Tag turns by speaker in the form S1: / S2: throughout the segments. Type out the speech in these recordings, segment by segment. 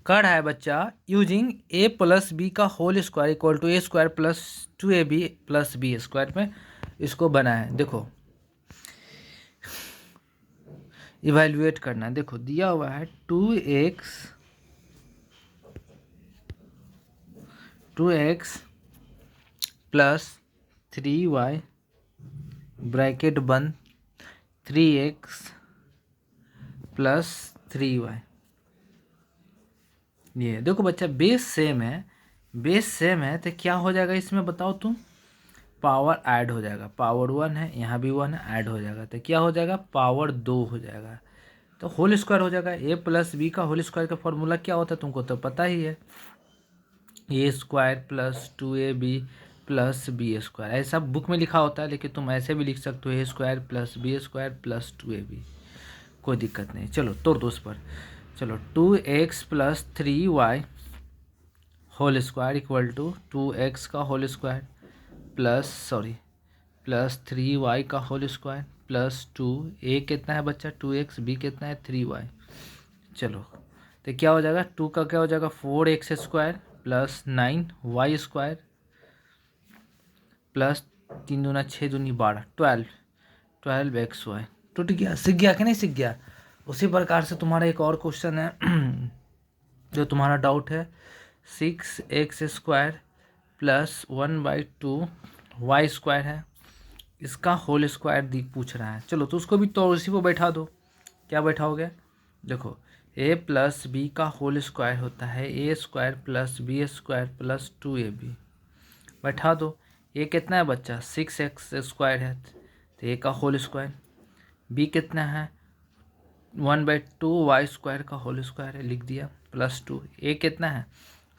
S1: कर रहा है बच्चा यूजिंग ए प्लस बी का whole square equal to A square plus 2ab plus B square में इसको बना है। देखो इवैल्यूएट करना है। देखो दिया हुआ है 2x प्लस 3y ब्रैकेट बंद 3x प्लस 3y। ये देखो बच्चा बेस सेम है, बेस सेम है तो क्या हो जाएगा इसमें बताओ तुम, पावर ऐड हो जाएगा। पावर 1 है, यहाँ भी 1 है, ऐड हो जाएगा तो क्या हो जाएगा, पावर 2 हो जाएगा। तो होल स्क्वायर हो जाएगा। ए प्लस बी का होल स्क्वायर का फॉर्मूला क्या होता है तुमको तो पता ही है, A square plus 2ab plus B square. ऐसा बुक में लिखा होता है लेकिन तुम ऐसे भी लिख सकते हो, A square plus B square plus 2ab, कोई दिक्कत नहीं। चलो तोड़ दो उस पर। चलो 2x plus 3y whole square equal to 2x का होल स्क्वायर प्लस 3y का होल स्क्वायर प्लस 2, ए कितना है बच्चा 2x, बी कितना है 3y। चलो तो क्या हो जाएगा, 2 का क्या हो जाएगा 4x square plus 9y square plus 3 दूना 6 दूनी 12 12x y। टूट गया, सीख गया कि नहीं सीख गया। उसी प्रकार से तुम्हारा एक और क्वेश्चन है जो तुम्हारा डाउट है, 6x square plus 1/2 y square है, इसका होल स्क्वायर पूछ रहा है। चलो तो उसको भी तो उसी को बैठा दो। क्या बैठाओगे, देखो a प्लस बी का होल स्क्वायर होता है A square plus B square plus 2ab, बैठा दो। ए कितना है बच्चा 6x स्क्वायर है तो ए का होल स्क्वायर, बी कितना है 1/2 y स्क्वायर का होल स्क्वायर है, लिख दिया प्लस 2। ए कितना है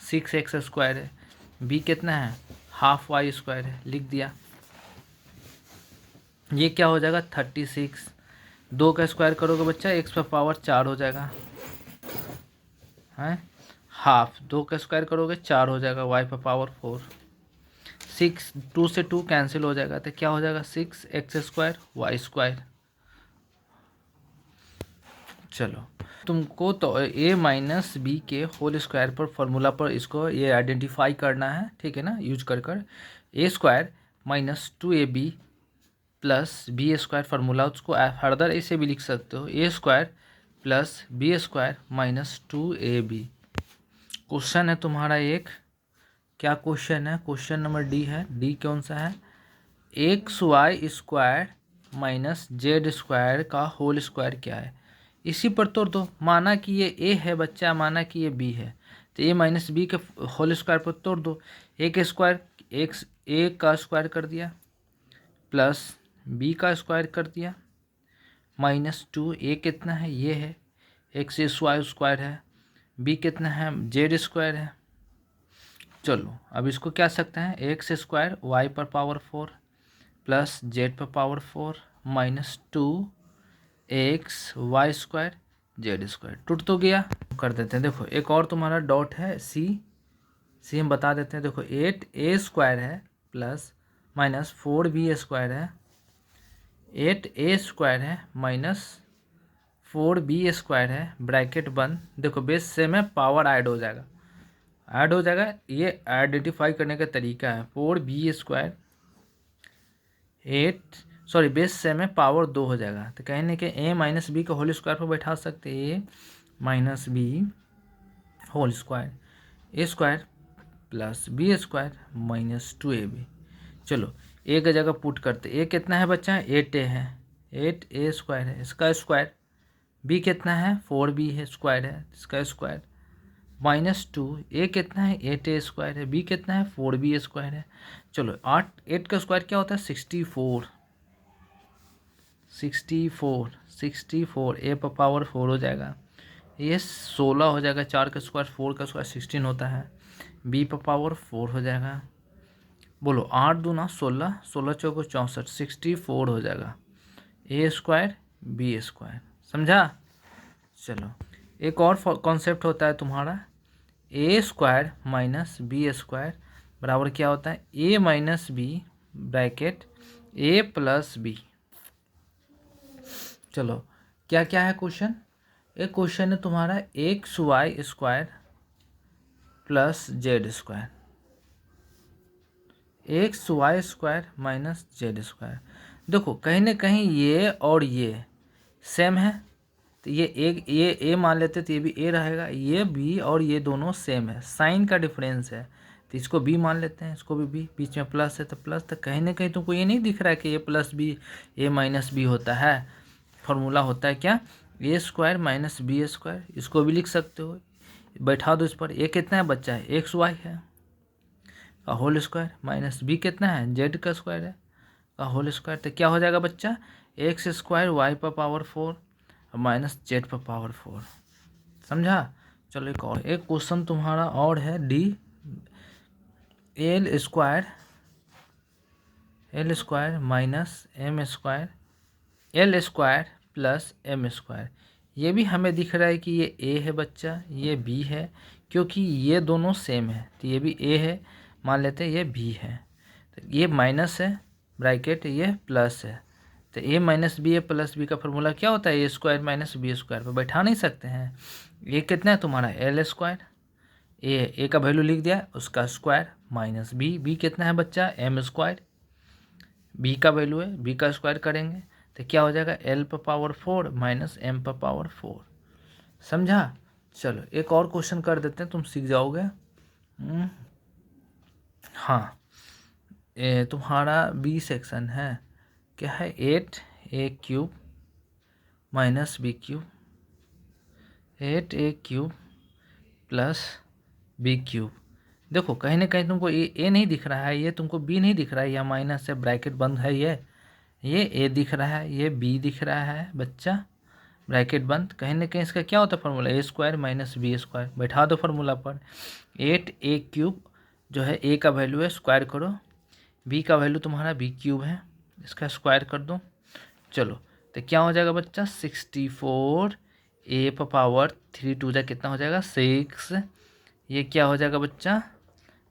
S1: 6x स्क्वायर है, बी कितना है हाफ y स्क्वायर है, लिख दिया। ये क्या हो जाएगा 36, 2 का स्क्वायर करोगे बच्चा x पर पावर 4 हो जाएगा, हैं हाफ 2 का स्क्वायर करोगे 4 हो जाएगा, y पर पावर 4। 6 2 से 2 कैंसिल हो जाएगा तो क्या हो जाएगा 6x स्क्वायर y स्क्वायर। चलो तुमको तो a माइनस बी के होल स्क्वायर पर फॉर्मूला पर इसको ये आइडेंटिफाई करना है, ठीक है ना, यूज कर A square minus 2ab plus B square formula, उसको फर्दर ऐसे भी लिख सकते हो, A square plus B square minus 2ab। Question है तुम्हारा एक, क्या क्वेश्चन है, क्वेश्चन नंबर डी है। डी कौन सा है, xy square minus Z square का होल स्क्वायर क्या है। इसी पर तोड़ दो, माना कि ये a है बच्चा, माना कि ये b है तो a माइनस बी के होल स्क्वायर पर तोड़ दो। a के स्क्वायर एक्स a का स्क्वायर कर दिया प्लस b का स्क्वायर कर दिया माइनस 2, a कितना है ये है एक्स वाई स्क्वायर है, b कितना है जेड स्क्वायर है। चलो अब इसको क्या सकते हैं, एक्स स्क्वायर वाई पर पावर 4 प्लस जेड पर power 4 minus 2x Y square Z square. टूट तो गया, कर देते हैं। देखो एक और तुम्हारा डॉट है सी हम बता देते हैं। देखो 8a स्क्वायर है प्लस माइनस 4b स्क्वायर है, 8a स्क्वायर है माइनस 4b स्क्वायर है, ब्रैकेट बंद। देखो बेस सेम है, पावर ऐड हो जाएगा, ऐड हो जाएगा। ये आइडेंटिफाई करने का तरीका है, 4b स्क्वायर बेस सेम है, पावर 2 हो जाएगा तो कहने के a माइनस बी का होल स्क्वायर पर बैठा सकते, a minus B whole square, A square plus B square minus 2ab। चलो ए का जगह पुट करते, ए कितना है बच्चा 8a है, 8a स्क्वायर है इसका स्क्वायर, बी कितना है 4b है स्क्वायर है इसका स्क्वायर माइनस 2, ए कितना है 8a स्क्वायर है, बी कितना है 4b स्क्वायर है। चलो 8 का स्क्वायर क्या होता है 64, 64 ए पर पावर 4 हो जाएगा, ये 16 हो जाएगा, 4 का स्क्वायर 4 का स्क्वायर 16 होता है, बी पर पावर 4 हो जाएगा। बोलो 8 दूना 16, 16 चौको 64, 64 हो जाएगा, ए स्क्वायर बी स्क्वायर। समझा। चलो एक और कॉन्सेप्ट होता है तुम्हारा, A square minus B square बराबर क्या होता है A minus B bracket A plus B. चलो क्या क्या है क्वेश्चन, एक क्वेश्चन है तुम्हारा X Y square plus Z square, X Y square minus Z square. देखो कहीं ना कहीं ये और ये सेम है, तो ये एक ये ए मान लेते तो ये भी ए रहेगा, ये बी और ये दोनों सेम है, साइन का डिफरेंस है तो इसको बी मान लेते हैं, इसको भी बी, बीच में प्लस है तो प्लस। तो कहीं ना कहीं तुमको ये नहीं दिख रहा है कि ए plus B A minus B होता है, फॉर्मूला होता है क्या, ए स्क्वायर माइनस बी स्क्वायर। इसको भी लिख सकते हो, बैठा दो इस पर। ए कितना है बच्चा है, एक्स वाई है का होल स्क्वायर, माइनस बी कितना है, जेड का स्क्वायर है का होल स्क्वायर। तो क्या हो जाएगा बच्चा, एक्स स्क्वायर वाई पर पावर 4 माइनस जेड पर पावर 4। समझा। चलो एक और, एक क्वेश्चन तुम्हारा और है, D L square minus M square L square plus M square. ये भी हमें दिख रहा है कि ये ए है बच्चा, ये बी है, क्योंकि ये दोनों सेम है तो ये भी ए है, मान लेते हैं ये बी है। तो ये माइनस है ब्रैकेट, ये प्लस है, तो ए माइनस बी ए प्लस बी का फॉर्मूला क्या होता है, A square minus B square पर बैठा नहीं सकते हैं। ये कितना है तुम्हारा एल स्क्वायर, ए का वैल्यू लिख दिया, उसका स्क्वायर माइनस बी कितना है बच्चा, एम स्क्वायर, बी का वैल्यू है, बी का स्क्वायर करेंगे तो क्या हो जाएगा, एल पर पावर 4 माइनस एम पर पावर 4। समझा। चलो एक और क्वेश्चन कर देते हैं, तुम सीख जाओगे। हाँ, तुम्हारा बी सेक्शन है, क्या है, 8a³ minus b³ 8a³ plus b³। देखो कहीं ना कहीं तुमको ए नहीं दिख रहा है, ये तुमको बी नहीं दिख रहा है, या माइनस से ब्रैकेट बंद है, ये ए दिख रहा है, ये बी दिख रहा है बच्चा, ब्रैकेट बंद। कहीं ना कहीं इसका क्या होता है फॉर्मूला, ए स्क्वायर माइनस बी स्क्वायर, बैठा दो फार्मूला पर। 8a³ जो है ए का वैल्यू है, स्क्वायर करो, बी का वैल्यू तुम्हारा b³ है, इसका स्क्वायर कर दो। चलो तो क्या हो जाएगा बच्चा, 64 ए पर पावर 3 टू जा कितना हो जाएगा 6। ये क्या हो जाएगा बच्चा,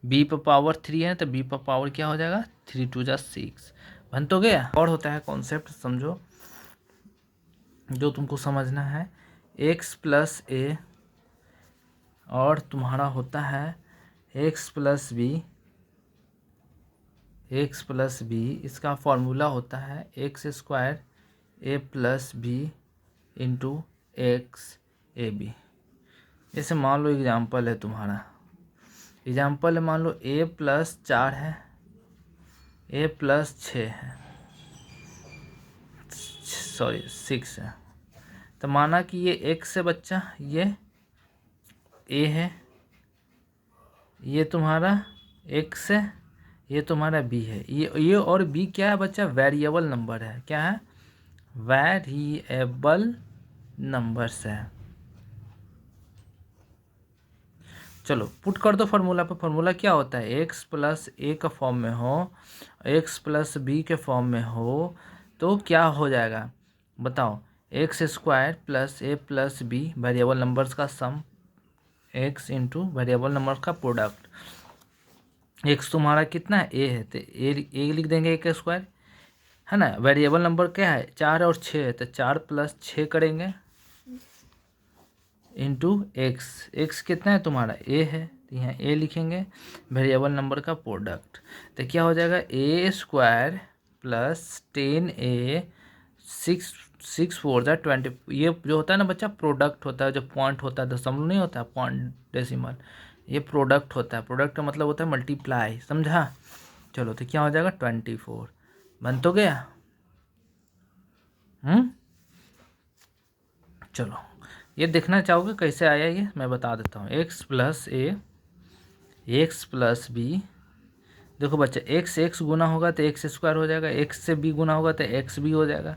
S1: बी पर पावर 3 है तो बी पर पावर क्या हो जाएगा 3 टू जा 6। बन तो गया। और होता है कॉन्सेप्ट समझो, जो तुमको समझना है, एक्स प्लस ए और तुम्हारा होता है एक्स प्लस बी, इसका फॉर्मूला होता है X square A plus B into X A B. जैसे मान लो एग्जाम्पल है तुम्हारा, एग्जाम्पल है मान लो ए प्लस 4 है, ए प्लस 6 है, सॉरी 6 है। तो माना कि ये एक्स है बच्चा, ये ए है, ये तुम्हारा एक्स है, ये तुम्हारा बी है। ये और बी क्या है बच्चा, वेरिएबल नंबर है, क्या है, वेरिएबल नंबर्स है। चलो पुट कर दो फार्मूला पर। फार्मूला क्या होता है, एक्स प्लस ए का फॉर्म में हो, एक्स प्लस बी के फॉर्म में हो, तो क्या हो जाएगा बताओ, एक्स स्क्वायर प्लस ए प्लस बी वेरिएबल नंबर्स का सम, एक्स इंटू वेरिएबल नंबर का प्रोडक्ट। एक्स तुम्हारा कितना है, ए है तो ए लिख देंगे, ए का स्क्वायर है ना, वेरिएबल नंबर क्या है 4 और 6 है तो 4 प्लस 6 करेंगे इंटू एक्स कितना है तुम्हारा ए है तो यहाँ ए लिखेंगे, वेरिएबल नंबर का प्रोडक्ट। तो क्या हो जाएगा, ए स्क्वायर प्लस 10a 6 4 जा 20। ये जो होता है ना बच्चा प्रोडक्ट होता है, जो पॉइंट होता है, दशमलव नहीं होता, पॉइंट डेसिमल, ये प्रोडक्ट होता है। प्रोडक्ट का मतलब होता है मल्टीप्लाई, समझा। चलो तो क्या हो जाएगा 24। बन तो गया। चलो ये देखना चाहोगे कैसे आया, ये मैं बता देता हूँ। एक्स प्लस ए एक्स प्लस बी, देखो बच्चा एक्स गुना होगा तो एक्स स्क्वायर हो जाएगा, एक्स से बी गुना होगा तो एक्स बी हो जाएगा,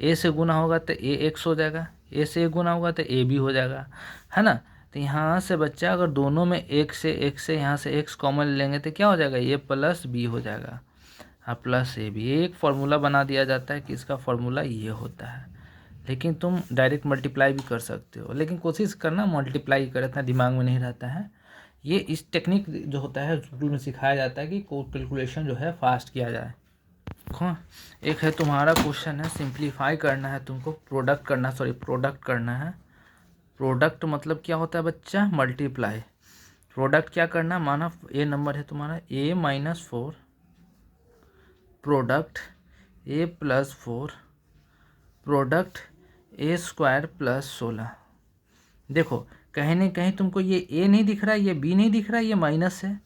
S1: ए से गुना होगा तो ए एक्स हो जाएगा, ए से गुना होगा तो ए बी हो जाएगा, है ना। तो यहाँ से बच्चा अगर दोनों में एक से यहाँ से एक्स कॉमन लेंगे तो क्या हो जाएगा, ए प्लस बी हो जाएगा, हाँ प्लस ए बी। एक फार्मूला बना दिया जाता है कि इसका फार्मूला ये होता है। लेकिन तुम डायरेक्ट मल्टीप्लाई भी कर सकते हो, लेकिन कोशिश करना मल्टीप्लाई करे, इतना दिमाग में नहीं रहता है। ये इस टेक्निक जो होता है स्कूल में सिखाया जाता है कि कैलकुलेशन जो है फास्ट किया जाए। देखो एक है तुम्हारा क्वेश्चन है, सिंप्लीफाई करना है तुमको, प्रोडक्ट करना है। प्रोडक्ट मतलब क्या होता है बच्चा, मल्टीप्लाई। प्रोडक्ट क्या करना, माना ए नंबर है तुम्हारा, A minus 4 product A plus 4 product A square plus 16। देखो कहीं ना कहीं तुमको ये ए नहीं दिख रहा है, ये बी नहीं दिख रहा है, ये माइनस है,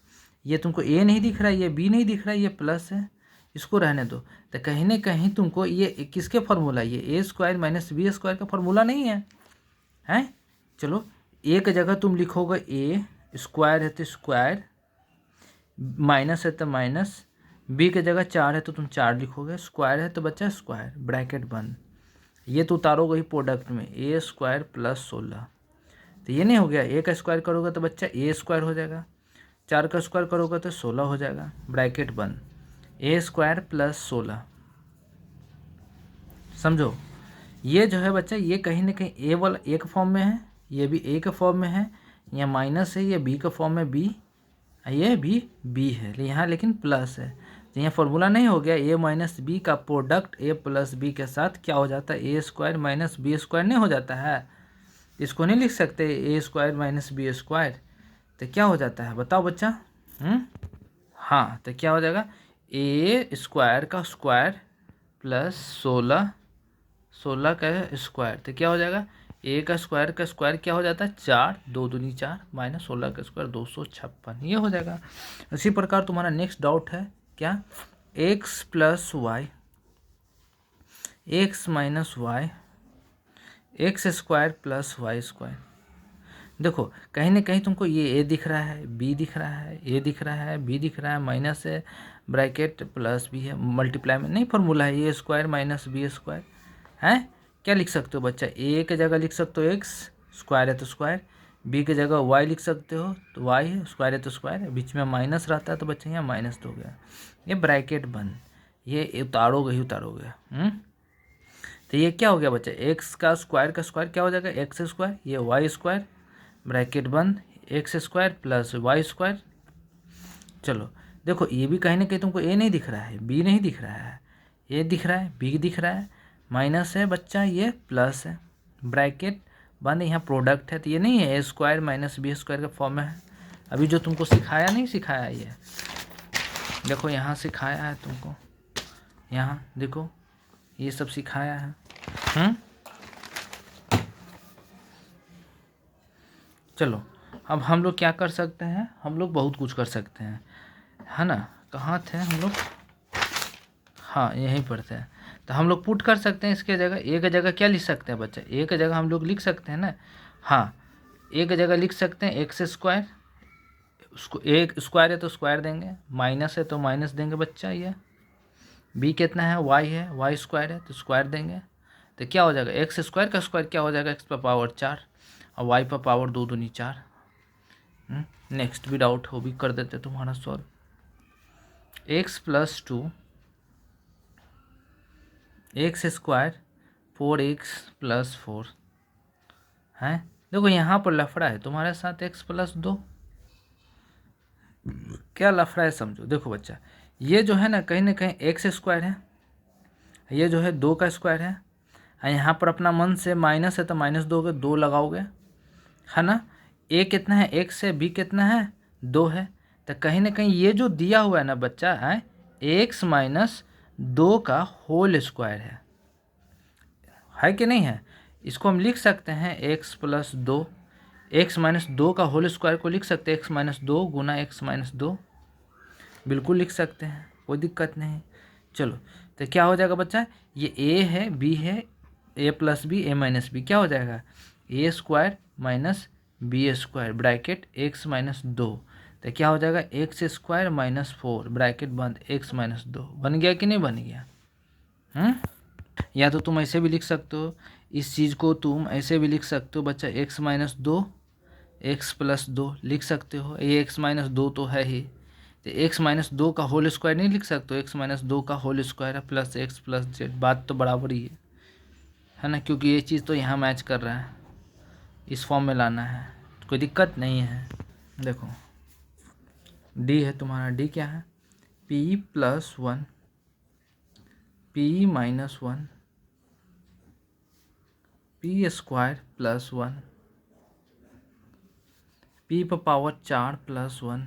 S1: ये तुमको ए नहीं दिख रहा है, ये बी नहीं दिख रहा है, ये प्लस है, इसको रहने दो। तो कहीं ना कहीं तुमको ये किसके फार्मूला, ये ए स्क्वायर माइनस बी स्क्वायर का फार्मूला नहीं है, हैं? चलो एक जगह तुम लिखोगे ए, स्क्वायर है तो स्क्वायर, माइनस है तो माइनस, बी की जगह 4 है तो तुम 4 लिखोगे, स्क्वायर है तो बच्चा स्क्वायर, ब्रैकेट बंद। ये तो उतारोगे ही प्रोडक्ट में, ए स्क्वायर प्लस 16। तो ये नहीं हो गया, ए का स्क्वायर करोगे तो बच्चा ए स्क्वायर हो जाएगा, 4 का स्क्वायर करोगे तो 16 हो जाएगा, ब्रैकेट बंद, ए स्क्वायर प्लस 16। समझो ये जो है बच्चा, ये कहीं ना कहीं ए वाला ए के फॉर्म में है, ये भी ए के फॉर्म में है, यहाँ माइनस है, ये बी के फॉर्म में बी, ये भी बी है, यहाँ लेकिन प्लस है। तो यहाँ फॉर्मूला नहीं हो गया, ए माइनस बी का प्रोडक्ट ए प्लस बी के साथ क्या हो जाता है, A square minus B square नहीं हो जाता है? इसको नहीं लिख सकते ए स्क्वायर माइनस बी स्क्वायर? तो क्या हो जाता है बताओ बच्चा? हाँ, तो क्या हो जाएगा, ए स्क्वायर का स्क्वायर प्लस 16 का स्क्वायर, तो क्या हो जाएगा, ए का स्क्वायर क्या हो जाता है, 4, 2 दूनी 4 माइनस 16 का स्क्वायर 256, ये हो जाएगा। इसी प्रकार तुम्हारा नेक्स्ट डाउट है क्या, X plus Y X minus Y X square plus Y square. देखो कहीं ना कहीं तुमको ये ए दिख रहा है, बी दिख रहा है, ए दिख रहा है, बी दिख रहा है, माइनस है, ब्रैकेट प्लस बी है, मल्टीप्लाई में नहीं फॉर्मूला है, A square minus B square है। क्या लिख सकते हो बच्चा, ए की जगह लिख सकते हो एक्स, स्क्वायर है तो स्क्वायर, बी की जगह वाई लिख सकते हो तो वाई है, स्क्वायर है तो स्क्वायर, बीच में माइनस रहता है तो बच्चा यहाँ माइनस हो गया, ये ब्रैकेट बंद, ये उतारोगे ही उतारोगे। तो ये क्या हो गया बच्चा, एक्स का स्क्वायर क्या हो जाएगा, एक्स स्क्वायर, ये वाई स्क्वायर, ब्रैकेट बंद, X square plus Y square. चलो देखो ये भी कहीं ना कहीं तुमको ए नहीं दिख रहा है, बी नहीं दिख रहा है, ए दिख रहा है, बी दिख रहा है, माइनस है बच्चा, ये प्लस है, ब्रैकेट बंद, यहाँ प्रोडक्ट है तो ये नहीं है, A square minus B square का फॉर्म में है। अभी जो तुमको सिखाया नहीं सिखाया, ये देखो यहाँ सिखाया है तुमको, यहाँ देखो ये सब सिखाया है। चलो अब हम लोग क्या कर सकते हैं, हम लोग बहुत कुछ कर सकते हैं, है ना? कहाँ थे हम लोग, हाँ यहीं पर थे। तो हम लोग पुट कर सकते हैं इसके जगह, ए की जगह क्या लिख सकते हैं बच्चा, ए की जगह हम लोग लिख सकते हैं ना, हाँ ए की जगह लिख सकते हैं एक्स स्क्वायर, उसको एक स्क्वायर है तो स्क्वायर देंगे, माइनस है तो माइनस देंगे बच्चा, ये बी कितना है, वाई है, वाई स्क्वायर है तो स्क्वायर देंगे। तो क्या हो जाएगा, एक्स स्क्वायर का स्क्वायर क्या हो जाएगा, एक्स पर पावर 4 और वाई पर पावर 2 दूनी 4। नेक्स्ट भी डाउट हो भी कर देते तुम्हारा solve, x plus 2 x square 4x plus 4 है। देखो यहाँ पर लफड़ा है तुम्हारे साथ, एक्स प्लस 2, क्या लफड़ा है समझो। देखो बच्चा ये जो है ना कहीं एक्स स्क्वायर है, ये जो है 2 का स्क्वायर है, यहाँ पर अपना मन से माइनस है तो माइनस दोगे, 2 लगाओगे, है ना? ए कितना है, एक्स है, बी कितना है, 2 है। तो कहीं ना कहीं ये जो दिया हुआ है ना बच्चा है, एक्स माइनस 2 का होल स्क्वायर है कि नहीं है? इसको हम लिख सकते हैं एक्स प्लस 2, एक्स माइनस 2 का होल स्क्वायर को लिख सकते हैं एक्स माइनस 2 गुना एक्स माइनस 2, बिल्कुल लिख सकते हैं, कोई दिक्कत नहीं। चलो तो क्या हो जाएगा बच्चा, ये ए है, बी है, A plus B, A minus B, क्या हो जाएगा, A square minus B square, bracket X minus 2, तो क्या हो जाएगा, एक्स स्क्वायर माइनस 4, ब्रैकेट बंद, एक्स माइनस 2। बन गया कि नहीं बन गया? या तो तुम ऐसे भी लिख सकते हो, इस चीज़ को तुम ऐसे भी लिख सकते हो बच्चा, एक्स माइनस 2 एक्स प्लस 2 लिख सकते हो, ये एक्स माइनस 2 तो है ही, तो एक्स माइनस 2 का होल स्क्वायर नहीं लिख सकते हो, एक्स माइनस 2 का होल स्क्वायर है प्लस एक्स प्लस जेड, बात तो बराबर ही है ना? क्योंकि ये चीज़ तो यहाँ मैच कर रहा है, इस फॉर्म में लाना है, कोई दिक्कत नहीं है। देखो डी है तुम्हारा, डी क्या है, p plus 1 p minus 1 p square plus 1 P पर पावर 4 प्लस 1।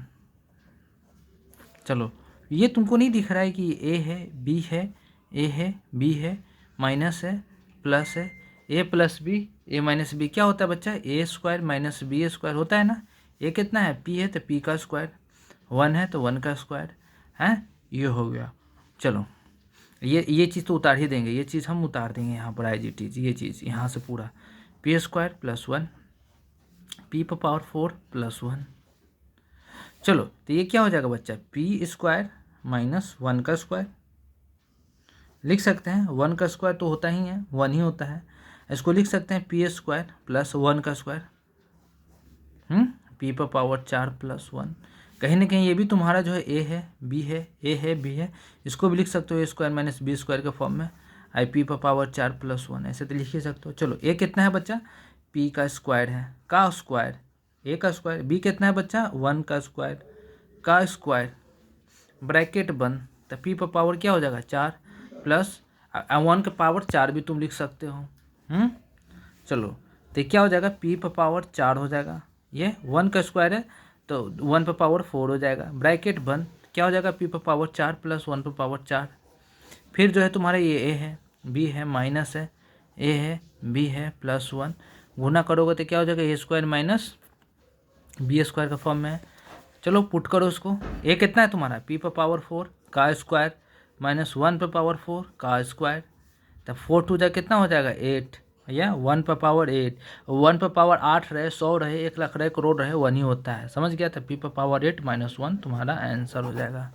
S1: चलो ये तुमको नहीं दिख रहा है कि ए है, बी है, ए है, बी है, माइनस है, प्लस है, A plus B, A minus B क्या होता है बच्चा, ए स्क्वायर माइनस बी स्क्वायर होता है ना। ए कितना है, पी है तो पी का स्क्वायर, 1 है तो 1 का स्क्वायर है, ये हो गया। चलो ये चीज़ तो उतार ही देंगे, ये चीज़ हम उतार देंगे यहाँ पर आई जी टी, ये चीज़ यहाँ से पूरा पी स्क्वायर प्लस 1 पी पर पावर 4 प्लस 1। चलो तो ये क्या हो जाएगा बच्चा, पी स्क्वायर माइनस 1 का स्क्वायर लिख सकते हैं। 1 का स्क्वायर तो होता ही है, 1 ही होता है। इसको लिख सकते हैं पी स्क्वायर प्लस 1 का स्क्वायर, पी पर पावर 4 प्लस 1। कहीं ना कहीं ये भी तुम्हारा जो है ए है, बी है, ए है, बी है, इसको भी लिख सकते हो A square minus B square के फॉर्म में, आई पी पर पावर 4 प्लस 1 ऐसे तो लिख ही सकते हो। चलो ए कितना है बच्चा, पी का स्क्वायर है, का स्क्वायर, ए का स्क्वायर, बी कितना है बच्चा 1 का स्क्वायर, का स्क्वायर, ब्रैकेट बंद, तो पी पर पावर क्या हो जाएगा 4 प्लस 1 का पावर 4 भी तुम लिख सकते हो। चलो तो क्या हो जाएगा, पी पर पावर 4 हो जाएगा, ये 1 का स्क्वायर है तो 1 पर पावर 4 हो जाएगा, ब्रैकेट बंद, क्या हो जाएगा पी पर पावर 4 प्लस 1 पर पावर 4। फिर जो है तुम्हारा ये ए है, बी है, माइनस है, ए है, बी है, प्लस 1, गुना करोगे तो क्या हो जाएगा A square minus B square का फॉर्म में है। चलो पुट करो उसको, ए कितना है तुम्हारा पी पर पावर 4 का स्क्वायर माइनस 1 पर पावर 4 का स्क्वायर, तब 4 टू जा कितना हो जाएगा 8, या 1 पर पावर 8, 1 पर पावर 8 रहे, 100 रहे, 1 लाख रहे, करोड़ रहे, 1 ही होता है, समझ गया। था पी पर पावर 8 माइनस 1 तुम्हारा आंसर हो जाएगा।